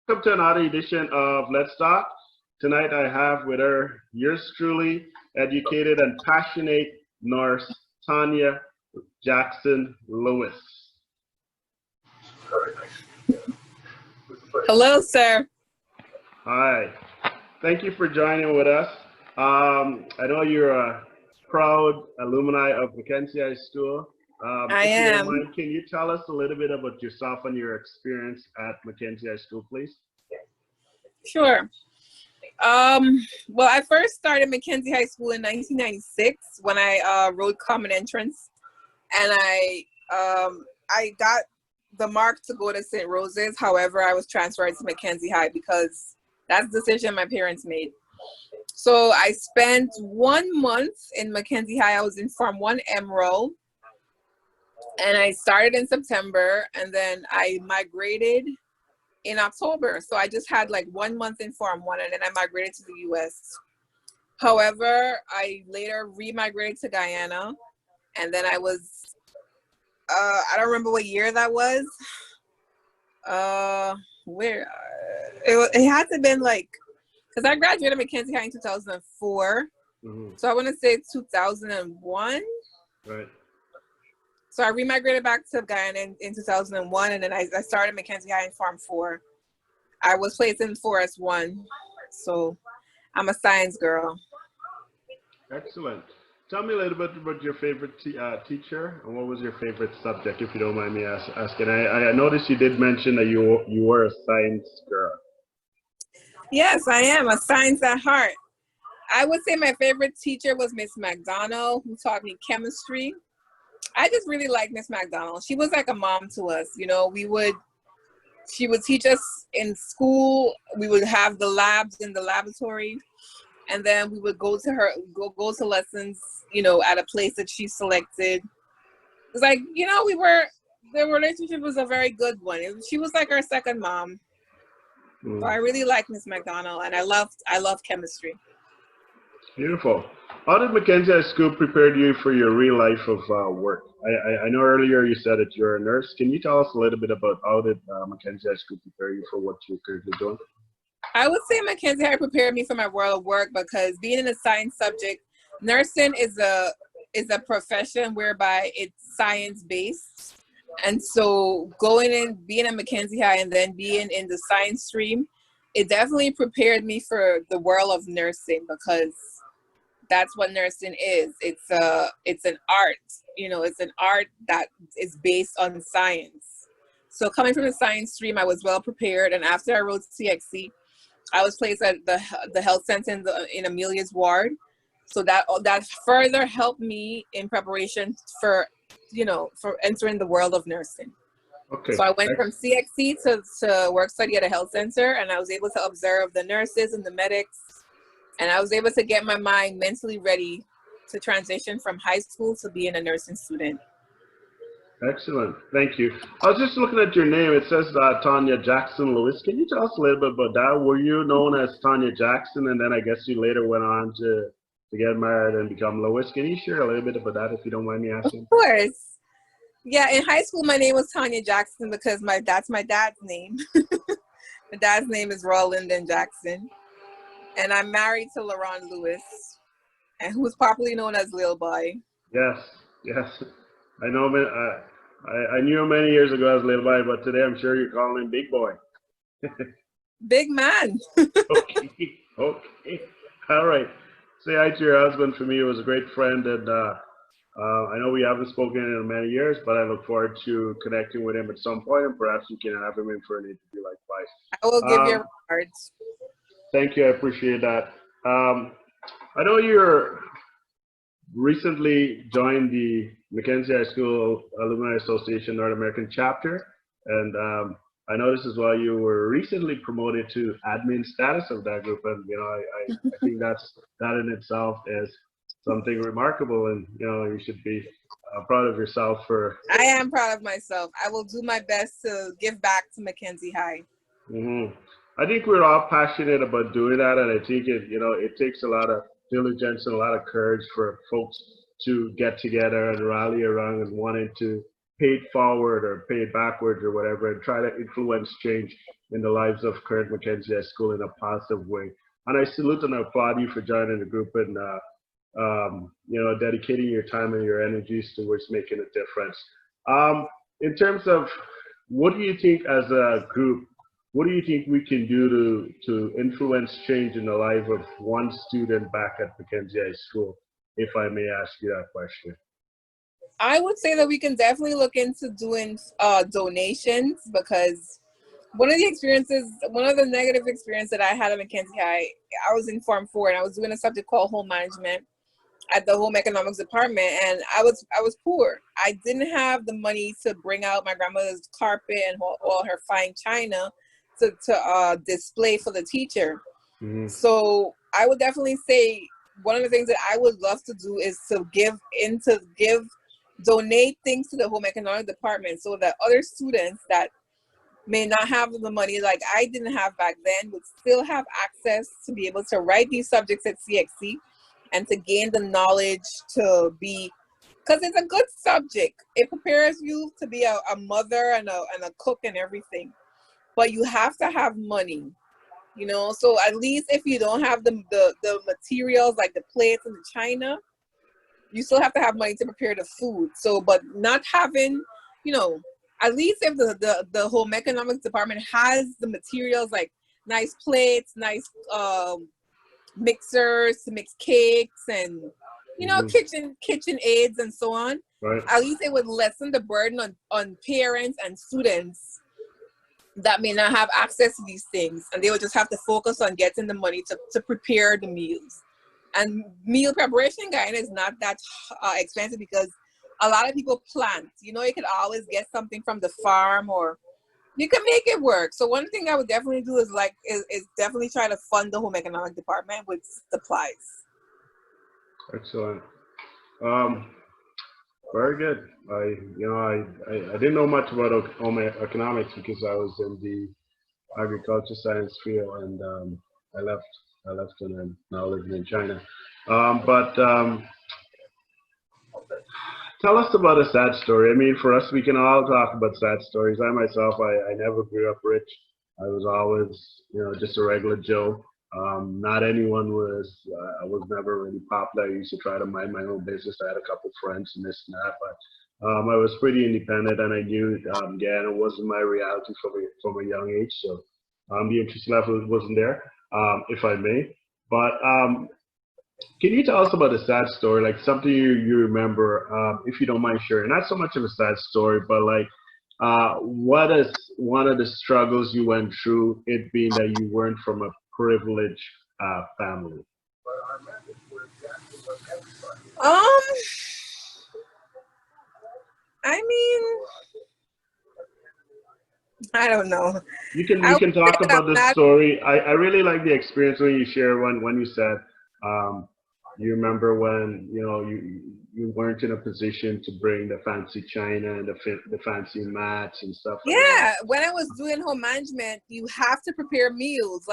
Welcome to another edition of Let's Talk. Tonight I have with her yours truly, educated and passionate nurse Tonya Jackson-Lewis. Hello, sir. Hi. Thank you for joining with us. I know you're a proud alumni of Mackenzie High School. I If you don't am. mind, can you tell us a little bit about yourself and your experience at Mackenzie High School, please? Sure. Well, I first started Mackenzie High School in 1996 when I wrote Common Entrance, and I got the mark to go to St. Rose's. However, I was transferred to Mackenzie High because that's the decision my parents made. So I spent 1 month in Mackenzie High. I was in Form 1 Emerald, and I started in September, and then I migrated in October. So I just had like 1 month in Form 1, and then I migrated to the US. However, I later remigrated to Guyana, and then I was, I don't remember what year that was. It had to have been like, because I graduated Mackenzie High in 2004. So I want to say 2001. Right. So I remigrated back to Guyana in 2001, and then I started Mackenzie High in Farm 4. I was placed in Forest 1, so I'm a science girl. Excellent. Tell me a little bit about your favorite teacher, and what was your favorite subject, if you don't mind me asking. I noticed you did mention that you were a science girl. Yes, I am a science at heart. I would say my favorite teacher was Miss McDonald, who taught me chemistry. I just really liked Miss McDonald. She was like a mom to us. You know, she would teach us in school. We would have the labs in the laboratory, and then we would go to lessons, you know, at a place that she selected. It's like, you know, the relationship was a very good one. She was like our second mom. So I really liked Miss McDonald, and I love chemistry. Beautiful. How did Mackenzie High School prepare you for your real life of work? I know earlier you said that you're a nurse. Can you tell us a little bit about how did Mackenzie High School prepare you for what you're currently doing? I would say Mackenzie High prepared me for my world of work because being in a science subject, nursing is a profession whereby it's science based. And so going in, being at Mackenzie High and then being in the science stream, it definitely prepared me for the world of nursing because that's what nursing is. It's an art, you know, it's an art that is based on science. So coming from the science stream, I was well prepared. And after I wrote CXC, I was placed at the health center in Amelia's ward. So that further helped me in preparation for entering the world of nursing. Okay. So I went from CXC to work study at a health center, and I was able to observe the nurses and the medics, and I was able to get my mind mentally ready to transition from high school to being a nursing student. Excellent. Thank you. I was just looking at your name. It says Tonya Jackson-Lewis. Can you tell us a little bit about that? Were you known as Tonya Jackson, and then I guess you later went on to get married and become Lewis? Can you share a little bit about that, if you don't mind me asking? Of course. Yeah, in high school, my name was Tonya Jackson because that's my dad's name. My dad's name is Linden Jackson. And I'm married to LaRon Lewis, and who was popularly known as Lil Boy. Yes. I know. I knew him many years ago as Lil Boy, but today I'm sure you're calling him Big Boy. Big man. Okay. All right. Say hi to your husband for me. He was a great friend, and I know we haven't spoken in many years, but I look forward to connecting with him at some point, and perhaps you can have him in for an interview likewise. I will give you regards. Thank you. I appreciate that. I know you're recently joined the Mackenzie High School Alumni Association North American chapter, and I noticed as well you were recently promoted to admin status of that group, and you know I think that in itself is something remarkable, and you know you should be proud of yourself for. I am proud of myself. I will do my best to give back to Mackenzie High. I think we're all passionate about doing that, and I think it takes a lot of diligence and a lot of courage for folks to get together and rally around and wanting to pay it forward or pay it backwards or whatever, and try to influence change in the lives of current Mackenzie High School in a positive way. And I salute and applaud you for joining the group and dedicating your time and your energies towards making a difference. In terms of what do you think as a group, what do you think we can do to influence change in the life of one student back at Mackenzie High School, if I may ask you that question? I would say that we can definitely look into doing donations, because one of the negative experiences that I had at Mackenzie High, I was in Form 4 and I was doing a subject called home management at the home economics department, and I was poor. I didn't have the money to bring out my grandmother's carpet and all her fine china to display for the teacher. Mm-hmm. So I would definitely say one of the things that I would love to do is to donate things to the home economic department, so that other students that may not have the money like I didn't have back then would still have access to be able to write these subjects at CXC and to gain the knowledge to be, because it's a good subject. It prepares you to be a mother and a cook and everything, but you have to have money, so at least if you don't have the materials like the plates and the china, you still have to have money to prepare the food. So, but not having, at least if the home economics department has the materials like nice plates, nice mixers to mix cakes and, kitchen aids and so on, right. At least it would lessen the burden on parents and students that may not have access to these things. And they would just have to focus on getting the money to prepare the meals. And meal preparation in Guyana is not that expensive, because a lot of people plant. You could always get something from the farm, or you can make it work. So one thing I would definitely do is definitely try to fund the home economic department with supplies. Excellent. Very good. I didn't know much about home economics because I was in the agriculture science field, and I left and I'm now living in China. Tell us about a sad story. I mean, for us, we can all talk about sad stories. I myself, I never grew up rich. I was always, just a regular Joe. Not anyone was, I was never really popular. I used to try to mind my own business. I had a couple friends and this and that, but I was pretty independent, and I knew Guyana wasn't my reality from a young age. So the interest level wasn't there, if I may. But can you tell us about a sad story, like something you remember, if you don't mind sharing? Not so much of a sad story, but like what is one of the struggles you went through, it being that you weren't from a privileged family? I mean, I don't know. You can talk about the story. I really like the experience when you share when you said you remember when you weren't in a position to bring the fancy china and the fancy mats and stuff like that. Yeah, when I was doing home management, you have to prepare meals,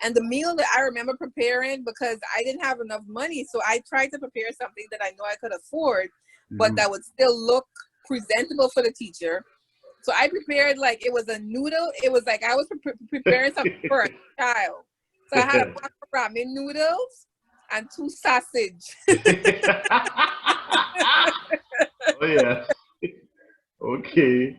and the meal that I remember preparing, because I didn't have enough money, so I tried to prepare something that I know I could afford, but that would still look presentable for the teacher. So I prepared it was a noodle. It was like I was preparing something for a child. So I had a box of ramen noodles and 2 sausage. Oh yeah. Okay.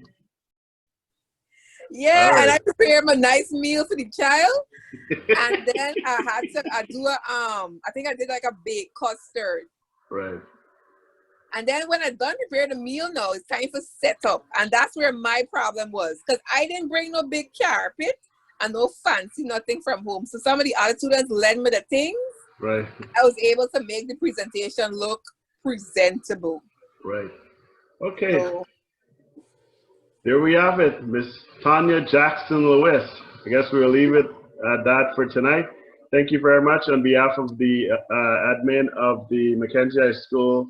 Yeah, right. And I prepared a nice meal for the child, and then I had to do I think I did like a baked custard. Right. And then when I done preparing the meal, now it's time for setup, and that's where my problem was, because I didn't bring no big carpet and no fancy nothing from home. So some of the other students lent me the things. Right. I was able to make the presentation look presentable. Right. Okay. So, there we have it, Miss Tonya Jackson-Lewis. I guess we'll leave it at that for tonight. Thank you very much on behalf of the admin of the Mackenzie High School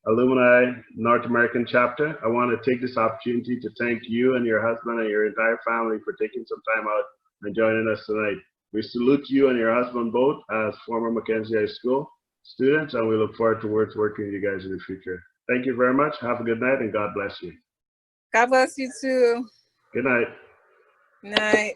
Alumni North American chapter. I want to take this opportunity to thank you and your husband and your entire family for taking some time out and joining us tonight. We salute you and your husband both as former Mackenzie High School students, and we look forward to working with you guys in the future. Thank you very much. Have a good night, and God bless you. God bless you too. Good night. Night.